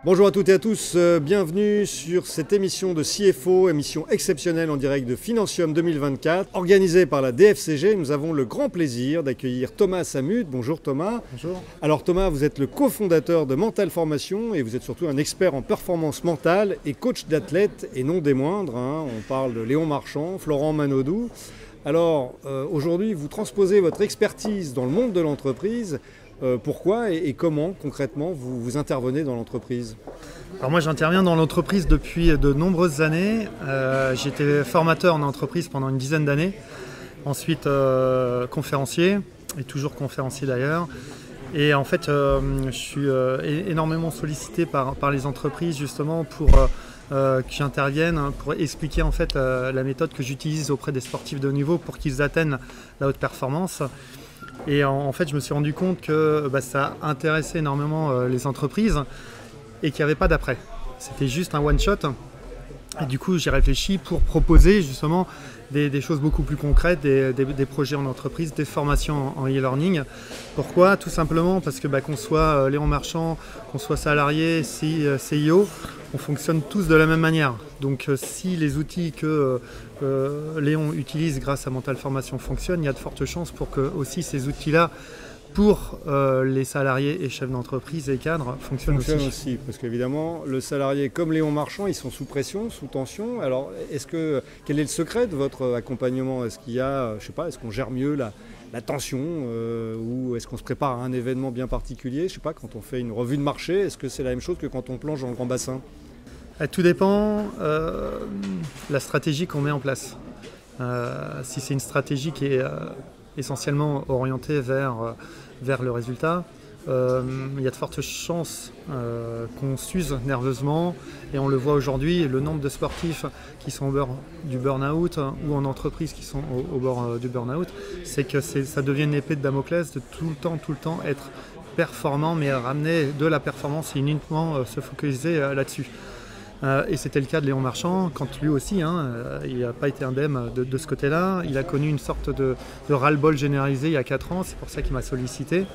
Bonjour à toutes et à tous, bienvenue sur cette émission de CFO, émission exceptionnelle en direct de Financium 2024, organisée par la DFCG. Nous avons le grand plaisir d'accueillir Thomas Samud. Bonjour Thomas. Bonjour. Alors Thomas, vous êtes le cofondateur de Mental Formation et vous êtes surtout un expert en performance mentale et coach d'athlètes et non des moindres. On parle de Léon Marchand, Florent Manodou. Alors aujourd'hui, vous transposez votre expertise dans le monde de l'entreprise. Pourquoi et comment concrètement vous intervenez dans l'entreprise? Alors moi j'interviens dans l'entreprise depuis de nombreuses années. J'étais formateur en entreprise pendant une dizaine d'années. Ensuite conférencier, et toujours conférencier d'ailleurs. Et en fait je suis énormément sollicité par les entreprises justement pour que j'intervienne pour expliquer en fait la méthode que j'utilise auprès des sportifs de haut niveau pour qu'ils atteignent la haute performance. Et en fait, je me suis rendu compte que ça intéressait énormément les entreprises et qu'il n'y avait pas d'après. C'était juste un one-shot. Et du coup, j'ai réfléchi pour proposer justement des choses beaucoup plus concrètes, des projets en entreprise, des formations en e-learning. Pourquoi? Tout simplement parce que qu'on soit Léon Marchand, qu'on soit salarié, CIO, on fonctionne tous de la même manière. Donc si les outils que Léon utilise grâce à Mental Formation fonctionnent, il y a de fortes chances pour que aussi ces outils-là, pour les salariés et chefs d'entreprise et cadres, fonctionnent aussi. Parce qu'évidemment, le salarié comme Léon Marchand, ils sont sous pression, sous tension. Alors, quel est le secret de votre accompagnement? Est-ce qu'il y a, je sais pas, est-ce qu'on gère mieux la tension ou est-ce qu'on se prépare à un événement bien particulier? Je sais pas, quand on fait une revue de marché, est-ce que c'est la même chose que quand on plonge dans le grand bassin? Tout dépend la stratégie qu'on met en place. Si c'est une stratégie qui est essentiellement orientée vers le résultat, il y a de fortes chances qu'on s'use nerveusement, et on le voit aujourd'hui, le nombre de sportifs qui sont au bord du burn-out ou en entreprise qui sont au bord du burn-out, c'est que ça devient une épée de Damoclès de tout le temps être performant, mais ramener de la performance et uniquement se focaliser là-dessus. Et c'était le cas de Léon Marchand, quand lui aussi, il n'a pas été indemne de ce côté-là. Il a connu une sorte de ras-le-bol généralisé il y a 4 ans, c'est pour ça qu'il m'a sollicité,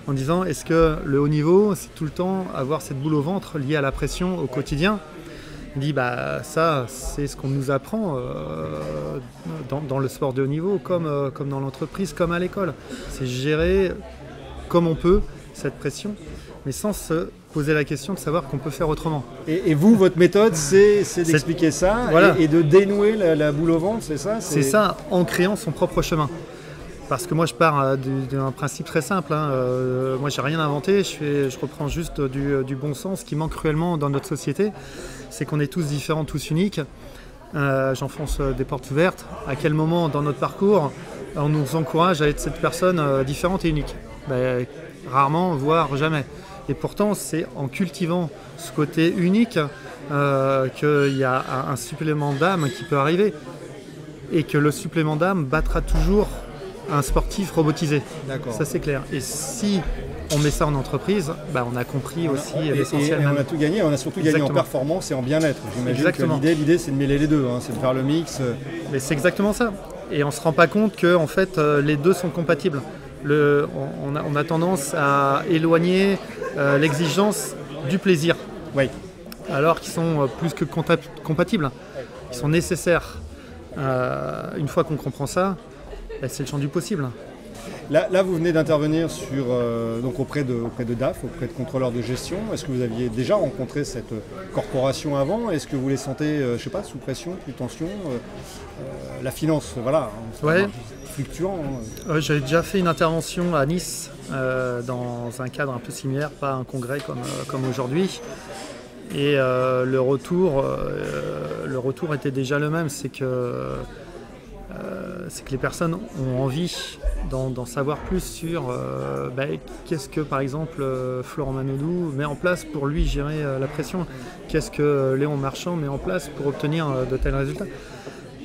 en disant est-ce que le haut niveau, c'est tout le temps avoir cette boule au ventre liée à la pression au quotidien? Il dit ça, c'est ce qu'on nous apprend dans le sport de haut niveau, comme dans l'entreprise, comme à l'école. C'est gérer comme on peut cette pression, mais sans se poser la question de savoir qu'on peut faire autrement. Et vous, votre méthode, c'est d'expliquer ça, voilà. et de dénouer la boule au ventre, c'est ça? C'est ça, en créant son propre chemin. Parce que moi, je pars d'un principe très simple. Moi, j'ai rien inventé, je reprends juste du bon sens qui manque cruellement dans notre société. C'est qu'on est tous différents, tous uniques. J'enfonce des portes ouvertes. À quel moment dans notre parcours, on nous encourage à être cette personne différente et unique? Rarement, voire jamais. Et pourtant, c'est en cultivant ce côté unique qu'il y a un supplément d'âme qui peut arriver. Et que le supplément d'âme battra toujours un sportif robotisé. D'accord. Ça, c'est clair. Et si on met ça en entreprise, on a compris aussi l'essentiel. Et on a tout gagné, on a surtout gagné en performance et en bien-être. J'imagine que l'idée, c'est de mêler les deux, c'est de faire le mix. Mais c'est exactement ça. Et on ne se rend pas compte que en fait, les deux sont compatibles. On a tendance à éloigner l'exigence du plaisir, oui. Alors qu'ils sont plus que compatibles, ils sont nécessaires. Une fois qu'on comprend ça, c'est le champ du possible. Là, vous venez d'intervenir auprès de DAF, auprès de contrôleurs de gestion. Est-ce que vous aviez déjà rencontré cette corporation avant? Est-ce que vous les sentez, sous pression, plus tension? La finance, fluctuant. J'avais déjà fait une intervention à Nice dans un cadre un peu similaire, pas un congrès comme aujourd'hui. Et le retour était déjà le même, c'est que les personnes ont envie d'en savoir plus sur qu'est-ce que par exemple Florent Manodou met en place pour lui gérer la pression, qu'est-ce que Léon Marchand met en place pour obtenir de tels résultats.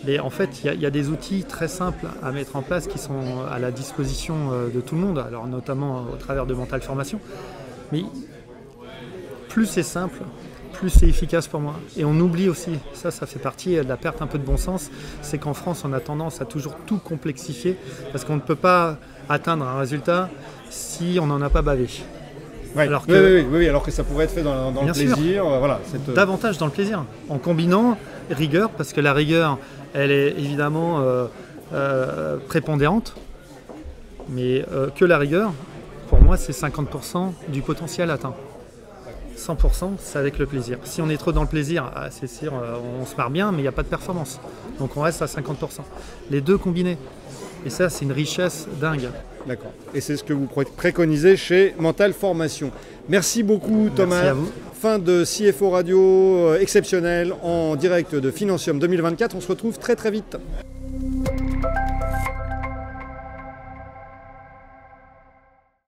Et en fait, il y a des outils très simples à mettre en place qui sont à la disposition de tout le monde, alors notamment au travers de Mental Formation. Mais plus c'est simple, plus c'est efficace pour moi. Et on oublie aussi, ça fait partie de la perte un peu de bon sens, c'est qu'en France, on a tendance à toujours tout complexifier parce qu'on ne peut pas atteindre un résultat si on n'en a pas bavé. Ouais. Alors que, oui, alors que ça pourrait être fait dans le plaisir. Voilà, davantage dans le plaisir, en combinant rigueur, parce que la rigueur, elle est évidemment prépondérante, mais que la rigueur, pour moi, c'est 50% du potentiel atteint. 100%, c'est avec le plaisir. Si on est trop dans le plaisir, c'est sûr, on se marre bien, mais il n'y a pas de performance. Donc on reste à 50%. Les deux combinés. Et ça, c'est une richesse dingue. D'accord. Et c'est ce que vous préconisez chez Mental Formation. Merci beaucoup, Thomas. Merci à vous. Fin de CFO Radio exceptionnel en direct de Financium 2024. On se retrouve très très vite.